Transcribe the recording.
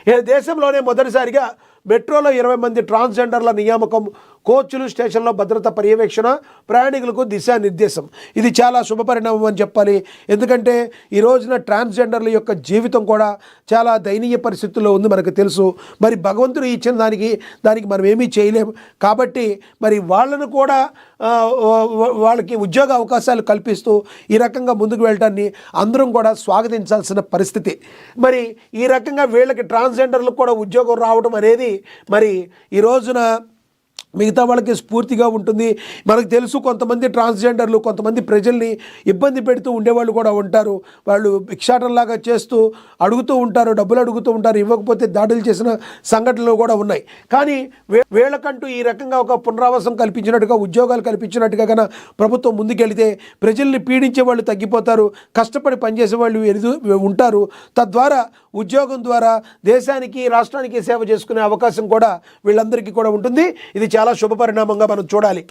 దేశంలోనే మొదటిసారిగా మెట్రోలో 20 మంది ట్రాన్స్జెండర్ల నియామకం, కోచ్లు, స్టేషన్లో భద్రత పర్యవేక్షణ, ప్రయాణికులకు దిశానిర్దేశం. ఇది చాలా శుభపరిణామం అని చెప్పాలి. ఎందుకంటే ఈ రోజున ట్రాన్స్జెండర్ల యొక్క జీవితం కూడా చాలా దయనీయ పరిస్థితుల్లో ఉంది, మనకు తెలుసు. మరి భగవంతుడు ఇచ్చిన దానికి మనం ఏమీ చేయలేము. కాబట్టి మరి వాళ్ళను కూడా వాళ్ళకి ఉద్యోగ అవకాశాలు కల్పిస్తూ ఈ రకంగా ముందుకు వెళ్ళటాన్ని అందరం కూడా స్వాగతించాల్సిన పరిస్థితి. మరి ఈ రకంగా వీళ్ళకి ట్రాన్స్జెండర్లకు కూడా ఉద్యోగం రావడం అనేది మరి ఈ రోజున మిగతా వాళ్ళకి స్ఫూర్తిగా ఉంటుంది. మనకు తెలుసు, కొంతమంది ట్రాన్స్జెండర్లు కొంతమంది ప్రజల్ని ఇబ్బంది పెడుతూ ఉండేవాళ్ళు కూడా ఉంటారు. వాళ్ళు భిక్షాటంలాగా చేస్తూ అడుగుతూ ఉంటారు, డబ్బులు అడుగుతూ ఉంటారు, ఇవ్వకపోతే దాడులు చేసిన సంఘటనలు కూడా ఉన్నాయి. కానీ వీళ్ళకంటూ ఈ రకంగా ఒక పునరావాసం కల్పించినట్టుగా, ఉద్యోగాలు కల్పించినట్టుగా కన్నా ప్రభుత్వం ముందుకెళితే ప్రజల్ని పీడించే వాళ్ళు తగ్గిపోతారు, కష్టపడి పనిచేసే వాళ్ళు ఉంటారు. తద్వారా ఉద్యోగం ద్వారా దేశానికి, రాష్ట్రానికి సేవ చేసుకునే అవకాశం కూడా వీళ్ళందరికీ కూడా ఉంటుంది. ఇది చాలా శుభపరిణామంగా మనం చూడాలి.